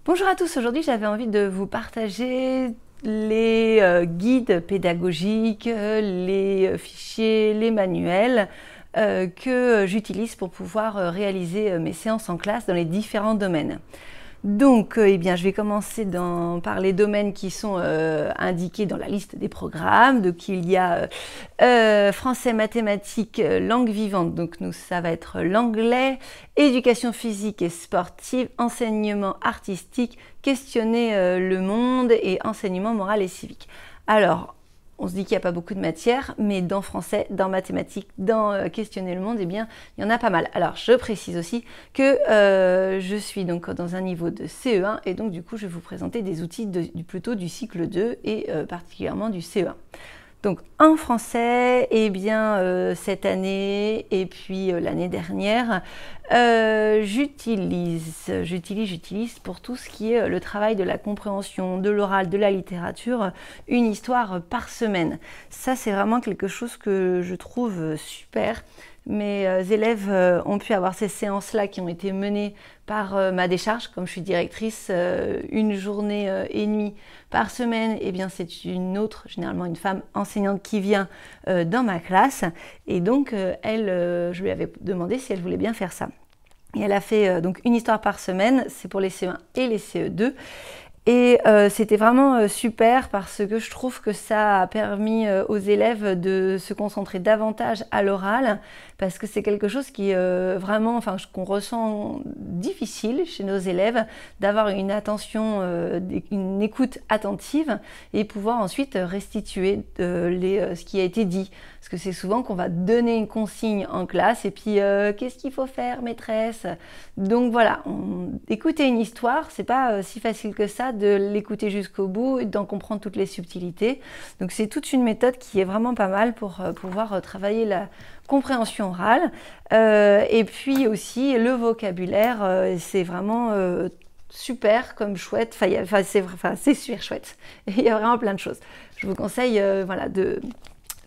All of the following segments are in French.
Bonjour à tous, aujourd'hui j'avais envie de vous partager les guides pédagogiques, les fichiers, les manuels que j'utilise pour pouvoir réaliser mes séances en classe dans les différents domaines. Donc, eh bien, je vais commencer par les domaines qui sont indiqués dans la liste des programmes. Donc, il y a français, mathématiques, langue vivante. Donc, ça va être l'anglais, éducation physique et sportive, enseignement artistique, questionner le monde et enseignement moral et civique. Alors, on se dit qu'il n'y a pas beaucoup de matière, mais dans français, dans mathématiques, dans questionner le monde, eh bien, il y en a pas mal. Alors, je précise aussi que je suis donc dans un niveau de CE1 et donc du coup, je vais vous présenter des outils plutôt du cycle 2 et particulièrement du CE1. Donc en français, eh bien cette année et puis l'année dernière, j'utilise pour tout ce qui est le travail de la compréhension, de l'oral, de la littérature, une histoire par semaine. Ça, c'est vraiment quelque chose que je trouve super. Mes élèves ont pu avoir ces séances-là qui ont été menées par ma décharge. Comme je suis directrice, une journée et demie par semaine, eh bien c'est une autre, généralement une femme enseignante qui vient dans ma classe. Et donc, je lui avais demandé si elle voulait bien faire ça. Et elle a fait donc une histoire par semaine, c'est pour les CE1 et les CE2. Et c'était vraiment super parce que je trouve que ça a permis aux élèves de se concentrer davantage à l'oral parce que c'est quelque chose qui est vraiment, enfin, qu'on ressent difficile chez nos élèves, d'avoir une attention, une écoute attentive et pouvoir ensuite restituer ce qui a été dit. Parce que c'est souvent qu'on va donner une consigne en classe et puis qu'est-ce qu'il faut faire, maîtresse? Donc voilà, écouter une histoire, c'est pas si facile que ça de l'écouter jusqu'au bout et d'en comprendre toutes les subtilités. Donc c'est toute une méthode qui est vraiment pas mal pour pouvoir travailler la compréhension orale. Et puis aussi le vocabulaire, c'est vraiment super comme chouette, c'est super chouette. Et il y a vraiment plein de choses. Je vous conseille voilà,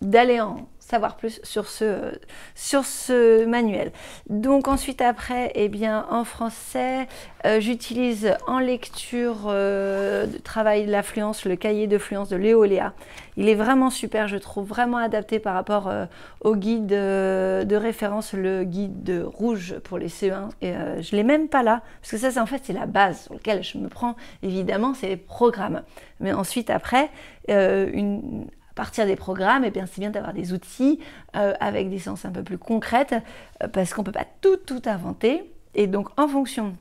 d'aller en savoir plus sur ce manuel. Donc ensuite après, eh bien en français, j'utilise en lecture de travail de l'affluence, le cahier de fluence de Léo Léa. Il est vraiment super, je trouve, vraiment adapté par rapport au guide de référence, le guide rouge pour les CE1. Et je ne l'ai même pas là, parce que ça, en fait, c'est la base sur laquelle je me prends, évidemment, c'est les programmes. Mais ensuite, après, à partir des programmes, eh bien, c'est bien d'avoir des outils avec des séances un peu plus concrètes parce qu'on ne peut pas tout inventer. Et donc, en fonction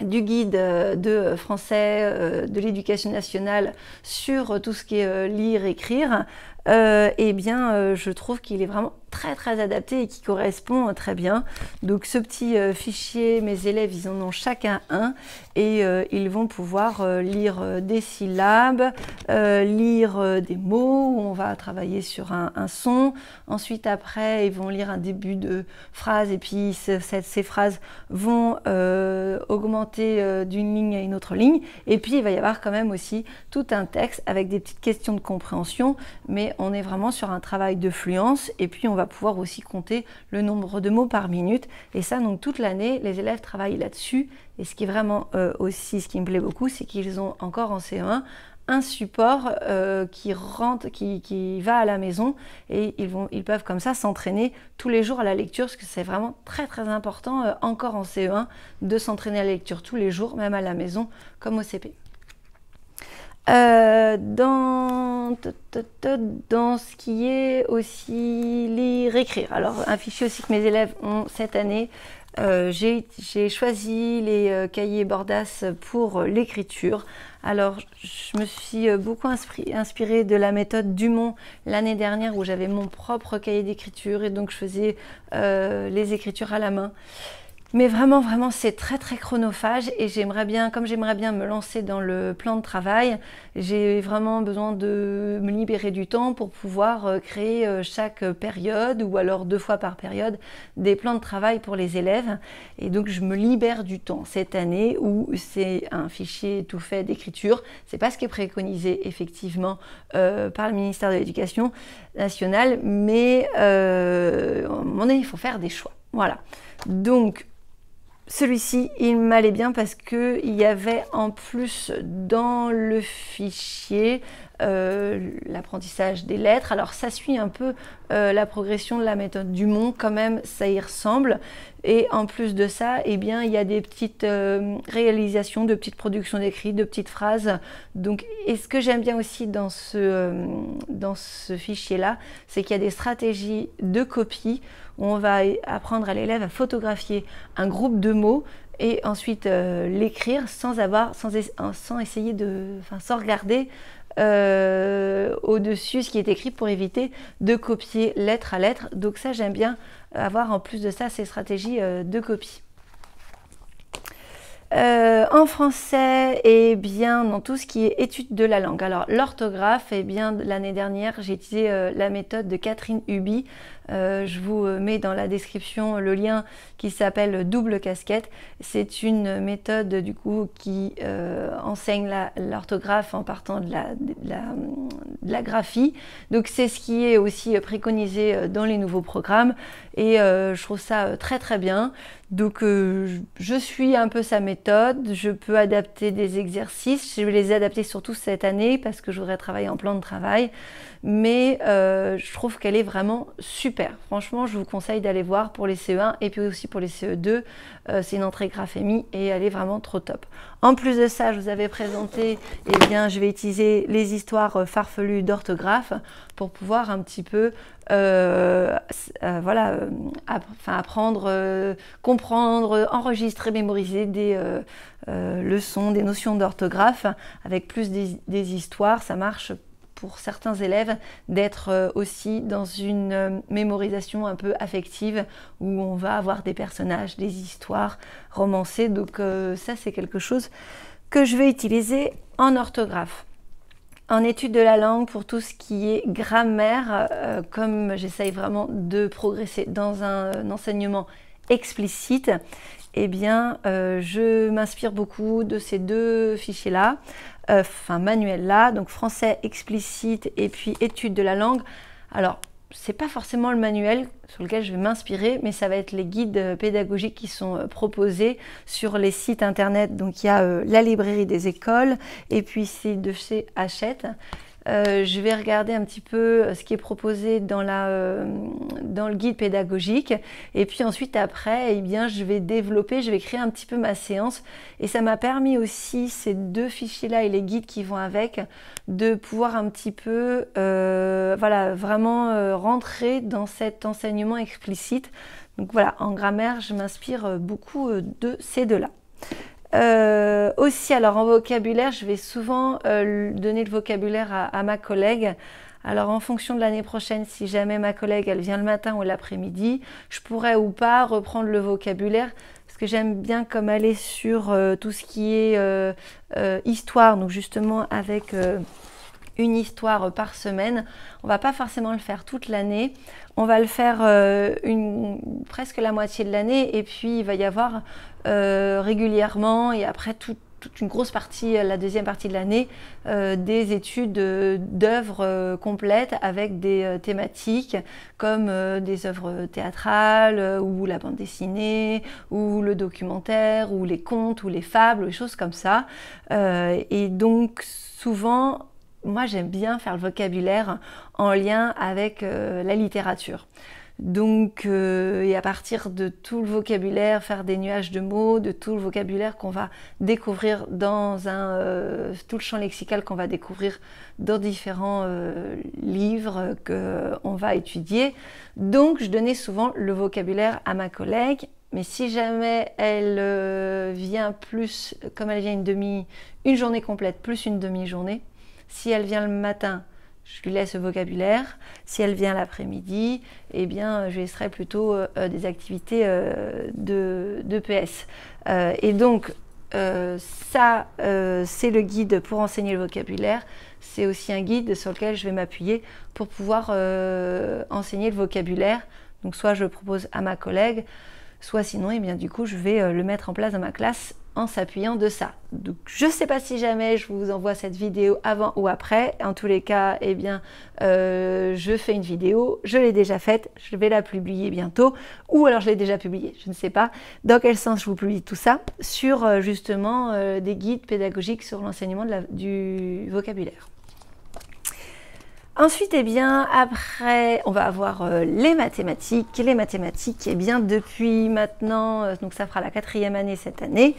du guide de français, de l'éducation nationale sur tout ce qui est lire, écrire, eh bien, je trouve qu'il est vraiment très adapté et qui correspond très bien. Donc ce petit fichier, mes élèves, ils en ont chacun un et ils vont pouvoir lire des syllabes, lire des mots où on va travailler sur un son. Ensuite, après, ils vont lire un début de phrase et puis ces phrases vont augmenter d'une ligne à une autre ligne. Et puis, il va y avoir quand même aussi tout un texte avec des petites questions de compréhension, mais on est vraiment sur un travail de fluence et puis on va pouvoir aussi compter le nombre de mots par minute. Et ça, donc toute l'année, les élèves travaillent là-dessus. Et ce qui est vraiment aussi, ce qui me plaît beaucoup, c'est qu'ils ont encore en CE1 un support qui va à la maison et ils peuvent comme ça s'entraîner tous les jours à la lecture parce que c'est vraiment très important encore en CE1 de s'entraîner à la lecture tous les jours, même à la maison comme au CP. Dans ce qui est aussi lire, écrire. Alors un fichier aussi que mes élèves ont cette année, j'ai choisi les cahiers Bordas pour l'écriture. Alors je me suis beaucoup inspirée de la méthode Dumont l'année dernière où j'avais mon propre cahier d'écriture et donc je faisais les écritures à la main. Mais vraiment, c'est très chronophage et comme j'aimerais bien me lancer dans le plan de travail, j'ai vraiment besoin de me libérer du temps pour pouvoir créer chaque période ou alors 2 fois par période des plans de travail pour les élèves. Et donc, je me libère du temps cette année où c'est un fichier tout fait d'écriture. C'est pas ce qui est préconisé effectivement par le ministère de l'Éducation nationale, mais à un moment donné, il faut faire des choix. Voilà. Donc, Celui-ci, il m'allait bien parce qu'il y avait en plus dans le fichier l'apprentissage des lettres. Alors ça suit un peu la progression de la méthode Dumont, quand même ça y ressemble. Et en plus de ça, eh bien, il y a des petites réalisations, de petites productions d'écrits, de petites phrases. Donc, et ce que j'aime bien aussi dans ce fichier-là, c'est qu'il y a des stratégies de copie où on va apprendre à l'élève à photographier un groupe de mots et ensuite l'écrire sans essayer sans regarder au-dessus ce qui est écrit pour éviter de copier lettre à lettre. Donc ça, j'aime bien avoir en plus de ça ces stratégies de copie. En français, et bien dans tout ce qui est étude de la langue. Alors l'orthographe, et bien l'année dernière, j'ai utilisé la méthode de Catherine Huby. Je vous mets dans la description le lien qui s'appelle Double Casquette. C'est une méthode du coup qui enseigne l'orthographe en partant de la graphie. Donc c'est ce qui est aussi préconisé dans les nouveaux programmes et je trouve ça très très bien. Donc je suis un peu sa méthode, je peux adapter des exercices, je vais les adapter surtout cette année parce que je voudrais travailler en plan de travail, mais je trouve qu'elle est vraiment super. Franchement, je vous conseille d'aller voir pour les CE1 et puis aussi pour les CE2, c'est une entrée graphémie et elle est vraiment trop top. En plus de ça, je vous avais présenté, eh bien, je vais utiliser les histoires farfelues d'orthographe pour pouvoir un petit peu voilà, apprendre, comprendre, enregistrer, mémoriser des leçons, des notions d'orthographe avec plus des histoires. Ça marche pour certains élèves d'être aussi dans une mémorisation un peu affective où on va avoir des personnages, des histoires romancées. Donc ça, c'est quelque chose que je vais utiliser en orthographe. En étude de la langue, pour tout ce qui est grammaire, comme j'essaye vraiment de progresser dans un enseignement explicite, eh bien, je m'inspire beaucoup de ces deux fichiers-là, manuels-là, donc français explicite et puis étude de la langue. Alors, c'est pas forcément le manuel sur lequel je vais m'inspirer, mais ça va être les guides pédagogiques qui sont proposés sur les sites internet. Donc il y a la librairie des écoles et puis c'est de chez Hachette. Je vais regarder un petit peu ce qui est proposé dans le guide pédagogique et puis ensuite après, eh bien, je vais créer un petit peu ma séance et ça m'a permis aussi, ces deux fichiers-là et les guides qui vont avec, de pouvoir un petit peu voilà, vraiment rentrer dans cet enseignement explicite. Donc voilà, en grammaire, je m'inspire beaucoup de ces deux-là. Aussi, alors en vocabulaire, je vais souvent donner le vocabulaire à ma collègue. Alors en fonction de l'année prochaine, si jamais ma collègue elle vient le matin ou l'après-midi, je pourrais ou pas reprendre le vocabulaire parce que j'aime bien comme aller sur tout ce qui est histoire, donc justement avec une histoire par semaine. On va pas forcément le faire toute l'année, on va le faire presque la moitié de l'année et puis il va y avoir régulièrement et après toute une grosse partie, la deuxième partie de l'année, des études d'œuvres complètes avec des thématiques comme des œuvres théâtrales ou la bande dessinée ou le documentaire ou les contes ou les fables, des choses comme ça. Et donc souvent, moi j'aime bien faire le vocabulaire en lien avec la littérature. Donc, et à partir de tout le vocabulaire, faire des nuages de mots, de tout le vocabulaire qu'on va découvrir dans tout le champ lexical qu'on va découvrir dans différents livres qu'on va étudier. Donc, je donnais souvent le vocabulaire à ma collègue. Mais si jamais elle vient plus, comme elle vient une journée complète plus une demi-journée, si elle vient le matin, je lui laisse le vocabulaire. Si elle vient l'après-midi, eh bien, je laisserai plutôt des activités de PS. Et donc, ça, c'est le guide pour enseigner le vocabulaire. C'est aussi un guide sur lequel je vais m'appuyer pour pouvoir enseigner le vocabulaire. Donc, soit je le propose à ma collègue, soit sinon, eh bien, du coup, je vais le mettre en place dans ma classe en s'appuyant de ça. Donc je ne sais pas si jamais je vous envoie cette vidéo avant ou après. En tous les cas, eh bien, je fais une vidéo, je l'ai déjà faite, je vais la publier bientôt, ou alors je l'ai déjà publiée, je ne sais pas dans quel sens je vous publie tout ça, sur justement des guides pédagogiques sur l'enseignement du vocabulaire. Ensuite, eh bien, après, on va avoir les mathématiques. Les mathématiques, eh bien, depuis maintenant, donc ça fera la 4e année cette année,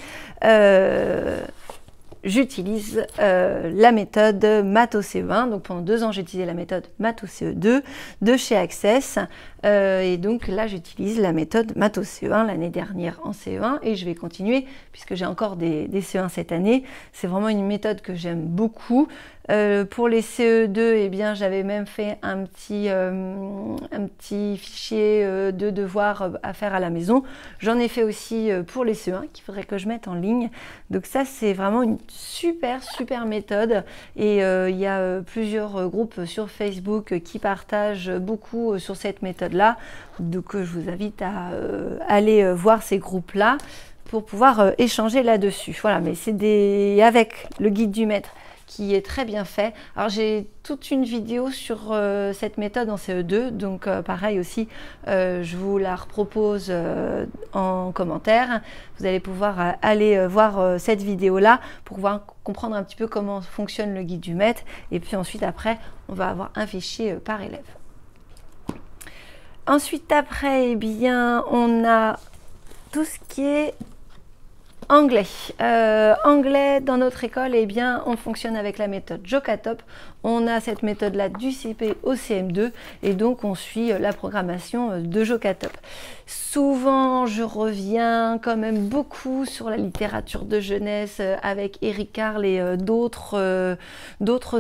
j'utilise la méthode Math au CE1. Donc pendant 2 ans, j'ai utilisé la méthode Math au CE2 de chez Access. Et donc là, j'utilise la méthode Math au CE1 l'année dernière en CE1 et je vais continuer puisque j'ai encore des CE1 cette année. C'est vraiment une méthode que j'aime beaucoup. Pour les CE2, eh bien, j'avais même fait un petit fichier de devoirs à faire à la maison. J'en ai fait aussi pour les CE1 qu'il faudrait que je mette en ligne. Donc ça, c'est vraiment une super méthode. Et il y a plusieurs groupes sur Facebook qui partagent beaucoup sur cette méthode-là. Donc je vous invite à aller voir ces groupes-là pour pouvoir échanger là-dessus. Voilà, mais c'est avec le guide du maître qui est très bien fait. Alors j'ai toute une vidéo sur cette méthode en CE2, donc pareil aussi, je vous la repropose en commentaire. Vous allez pouvoir aller voir cette vidéo-là pour pouvoir comprendre un petit peu comment fonctionne le guide du maître. Et puis ensuite, après, on va avoir un fichier par élève. Ensuite, après, eh bien, on a tout ce qui est anglais. Anglais, dans notre école, eh bien, on fonctionne avec la méthode Jokatop. On a cette méthode-là du CP au CM2 et donc on suit la programmation de Jokatop. Souvent, je reviens quand même beaucoup sur la littérature de jeunesse avec Eric Carle et d'autres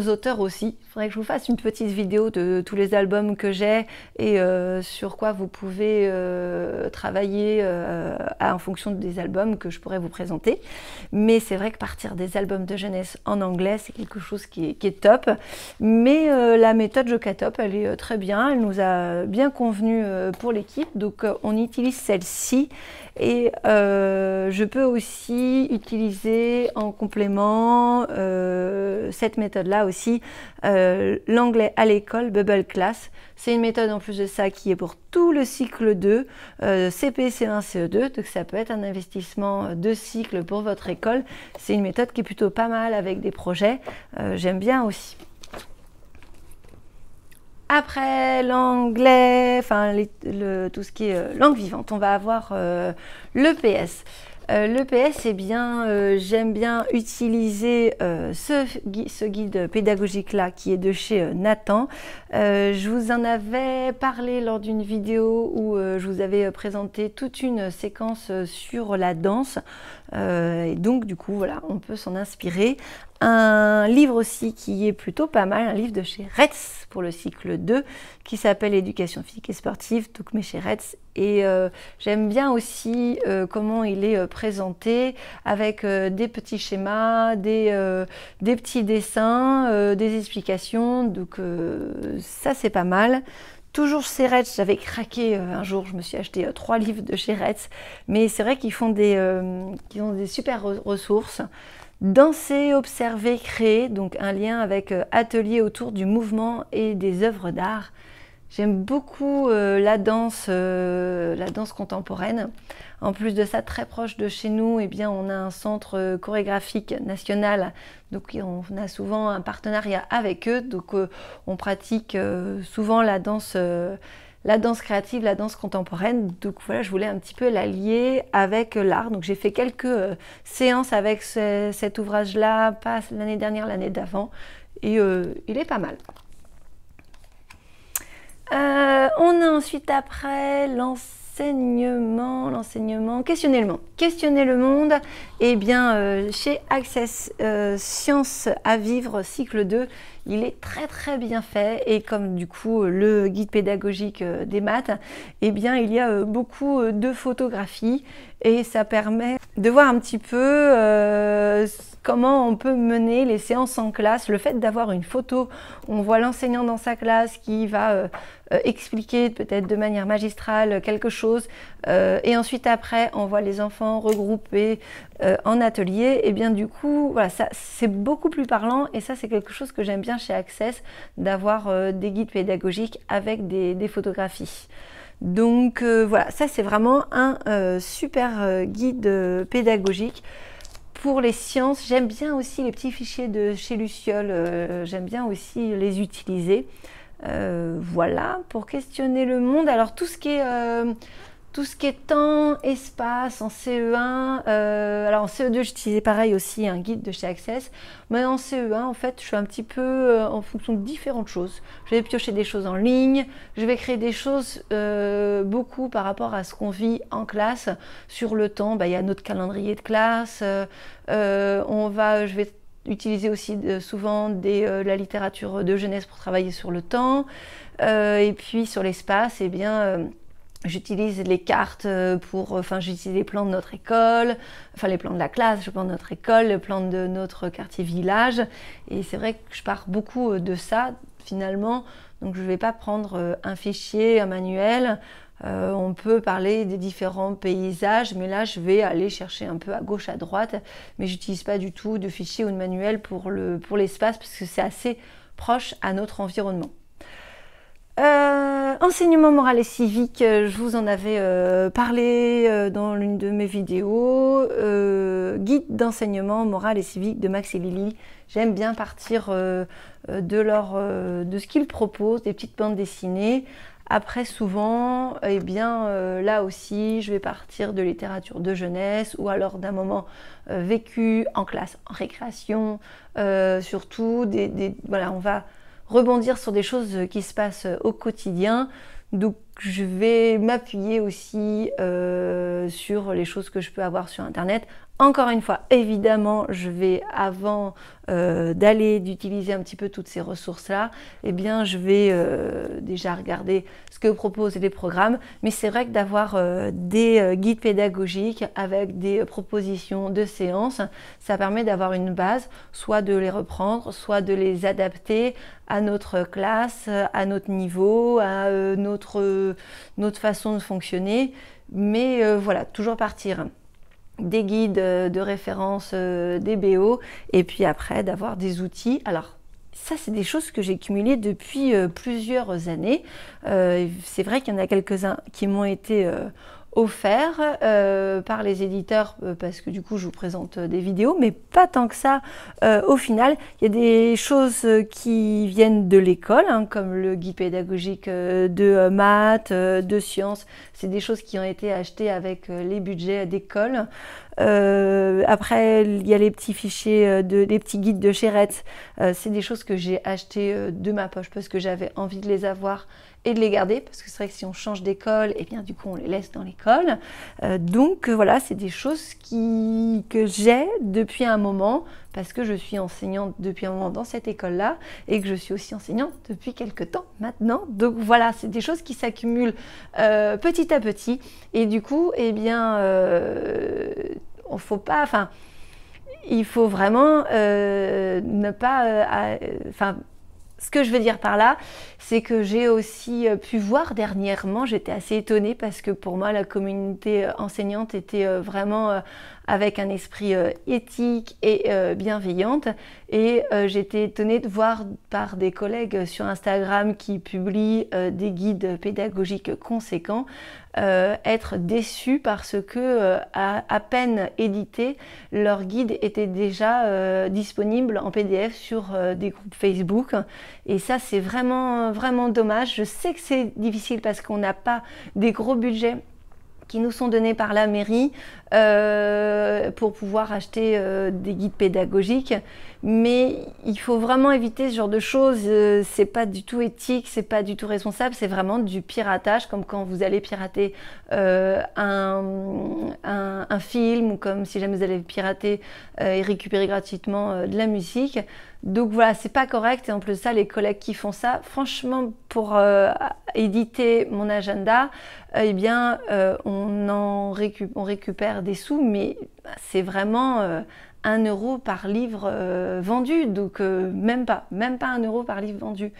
auteurs aussi. Il faudrait que je vous fasse une petite vidéo de tous les albums que j'ai et sur quoi vous pouvez travailler en fonction des albums que je pourrais vous présenter. Mais c'est vrai que partir des albums de jeunesse en anglais, c'est quelque chose qui est top. Mais la méthode Jokatop, elle est très bien, elle nous a bien convenu pour l'équipe, donc on utilise celle-ci et je peux aussi utiliser en complément cette méthode-là aussi, l'anglais à l'école Bubble Class. C'est une méthode en plus de ça qui est pour tout le cycle 2, CP, C1, CE2, donc ça peut être un investissement de cycle pour votre école. C'est une méthode qui est plutôt pas mal avec des projets, j'aime bien aussi. Après l'anglais, enfin tout ce qui est langue vivante, on va avoir l'EPS. L'EPS, eh bien, j'aime bien utiliser ce guide pédagogique-là qui est de chez Nathan. Je vous en avais parlé lors d'une vidéo où je vous avais présenté toute une séquence sur la danse. Et donc, du coup, voilà, on peut s'en inspirer. Un livre aussi qui est plutôt pas mal, un livre de chez Retz pour le cycle 2 qui s'appelle Éducation physique et sportive, donc mais chez Retz. Et j'aime bien aussi comment il est présenté avec des petits schémas, des petits dessins, des explications, donc ça c'est pas mal. Toujours chez Retz, j'avais craqué un jour, je me suis acheté 3 livres de chez Retz, mais c'est vrai qu'ils font qu'ils ont des super ressources. Danser, observer, créer, donc un lien avec atelier autour du mouvement et des œuvres d'art. J'aime beaucoup la danse contemporaine. En plus de ça, très proche de chez nous, eh bien, on a un centre chorégraphique national. Donc on a souvent un partenariat avec eux. Donc on pratique souvent la danse créative, la danse contemporaine. Donc voilà, je voulais un petit peu la lier avec l'art. Donc j'ai fait quelques séances avec cet ouvrage-là, pas l'année dernière, l'année d'avant. Et il est pas mal. On a ensuite après l'enseignement, questionner le monde. Questionner le monde, eh bien chez Access Sciences à vivre cycle 2, il est très bien fait et comme du coup le guide pédagogique des maths, eh bien il y a beaucoup de photographies et ça permet de voir un petit peu comment on peut mener les séances en classe. Le fait d'avoir une photo, on voit l'enseignant dans sa classe qui va expliquer peut-être de manière magistrale quelque chose, et ensuite après on voit les enfants regroupés en atelier, et bien du coup voilà, ça c'est beaucoup plus parlant, et ça c'est quelque chose que j'aime bien chez Access, d'avoir des guides pédagogiques avec des photographies. Donc voilà, ça c'est vraiment un super guide pédagogique. Pour les sciences, j'aime bien aussi les petits fichiers de chez Luciole, j'aime bien aussi les utiliser. Voilà, pour questionner le monde. Alors tout ce qui est temps, espace, en CE1, alors en CE2 j'utilisais pareil aussi un guide de chez Access, mais en CE1 en fait je suis un petit peu en fonction de différentes choses. Je vais piocher des choses en ligne, je vais créer des choses beaucoup par rapport à ce qu'on vit en classe. Sur le temps, il y a notre calendrier de classe, je vais utiliser aussi souvent la littérature de jeunesse pour travailler sur le temps, et puis sur l'espace, eh bien j'utilise les cartes j'utilise les plans de notre école, enfin les plans de la classe, le plan de notre école, le plan de notre quartier village, et c'est vrai que je pars beaucoup de ça finalement, donc je ne vais pas prendre un fichier, un manuel. On peut parler des différents paysages, mais là je vais aller chercher un peu à gauche, à droite, mais j'utilise pas du tout de fichier ou de manuel pour l'espace, parce que c'est assez proche à notre environnement. Enseignement moral et civique, je vous en avais parlé dans l'une de mes vidéos. Guide d'enseignement moral et civique de Max et Lily. J'aime bien partir de ce qu'ils proposent, des petites bandes dessinées. Après, souvent, eh bien, là aussi, je vais partir de littérature de jeunesse, ou alors d'un moment vécu en classe, en récréation, surtout. Voilà, on va rebondir sur des choses qui se passent au quotidien. Donc je vais m'appuyer aussi sur les choses que je peux avoir sur internet. Encore une fois, évidemment, je vais, avant d'utiliser un petit peu toutes ces ressources-là, eh bien, je vais déjà regarder ce que proposent les programmes. Mais c'est vrai que d'avoir des guides pédagogiques avec des propositions de séances, ça permet d'avoir une base, soit de les reprendre, soit de les adapter à notre classe, à notre niveau, à notre façon de fonctionner. Mais voilà, toujours partir des guides de référence, des BO, et puis après d'avoir des outils. Alors ça, c'est des choses que j'ai cumulées depuis plusieurs années. C'est vrai qu'il y en a quelques-uns qui m'ont été offerts par les éditeurs, parce que du coup je vous présente des vidéos, mais pas tant que ça. Au final, il y a des choses qui viennent de l'école, hein, comme le guide pédagogique de maths, de sciences. C'est des choses qui ont été achetées avec les budgets d'école. Après, il y a les petits fichiers, les petits guides de chez Retz. C'est des choses que j'ai achetées de ma poche parce que j'avais envie de les avoir et de les garder, parce que c'est vrai que si on change d'école, et bien du coup on les laisse dans l'école. Donc voilà, c'est des choses que j'ai depuis un moment, parce que je suis enseignante depuis un moment dans cette école-là, et que je suis aussi enseignante depuis quelques temps maintenant. Donc voilà, c'est des choses qui s'accumulent petit à petit, et du coup, eh bien, il faut vraiment ne pas... ce que je veux dire par là, c'est que j'ai aussi pu voir dernièrement, j'étais assez étonnée parce que pour moi la communauté enseignante était vraiment avec un esprit éthique et bienveillante, et j'étais étonnée de voir par des collègues sur Instagram qui publient des guides pédagogiques conséquents être déçus parce que à peine édité, leur guide était déjà disponible en PDF sur des groupes Facebook, et ça c'est vraiment vraiment dommage. Je sais que c'est difficile parce qu'on n'a pas des gros budgets qui nous sont donnés par la mairie pour pouvoir acheter des guides pédagogiques, mais il faut vraiment éviter ce genre de choses. C'est pas du tout éthique, c'est pas du tout responsable, c'est vraiment du piratage, comme quand vous allez pirater un film, ou comme si jamais vous allez pirater et récupérer gratuitement de la musique. Donc voilà, c'est pas correct, et en plus de ça, les collègues qui font ça, franchement, pour éditer mon agenda, eh bien, on récupère des sous, mais c'est vraiment 1 € par livre vendu, donc même pas 1 € par livre vendu.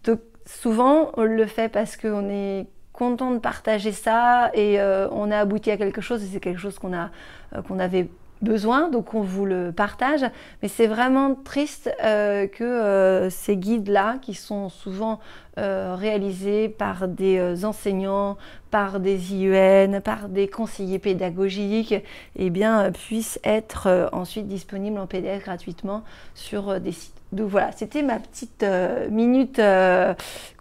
Donc souvent on le fait parce qu'on est content de partager ça et on a abouti à quelque chose et c'est quelque chose qu'on avait besoin, donc on vous le partage. Mais c'est vraiment triste que ces guides-là, qui sont souvent réalisés par des enseignants, par des IEN, par des conseillers pédagogiques, eh bien, puissent être ensuite disponibles en PDF gratuitement sur des sites. Donc voilà, c'était ma petite minute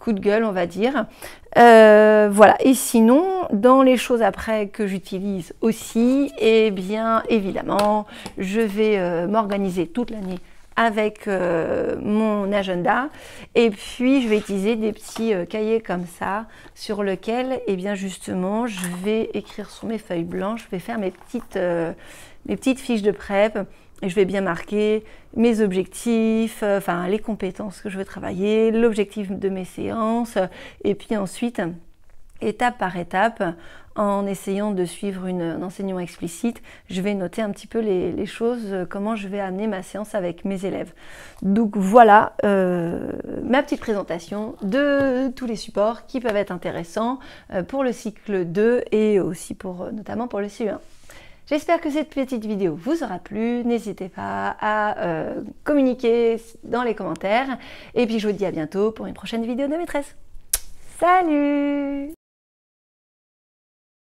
coup de gueule, on va dire. Voilà, et sinon, dans les choses après que j'utilise aussi, eh bien, évidemment, je vais m'organiser toute l'année avec mon agenda, et puis je vais utiliser des petits cahiers comme ça, sur lesquels, eh bien, justement, je vais écrire sur mes feuilles blanches, je vais faire mes petites fiches de prep. Et je vais bien marquer mes objectifs, enfin les compétences que je veux travailler, l'objectif de mes séances, et puis ensuite, étape par étape, en essayant de suivre un enseignement explicite, je vais noter un petit peu les choses, comment je vais amener ma séance avec mes élèves. Donc voilà ma petite présentation de tous les supports qui peuvent être intéressants pour le cycle 2 et aussi notamment pour le CE1. J'espère que cette petite vidéo vous aura plu. N'hésitez pas à communiquer dans les commentaires. Et puis je vous dis à bientôt pour une prochaine vidéo de maîtresse. Salut!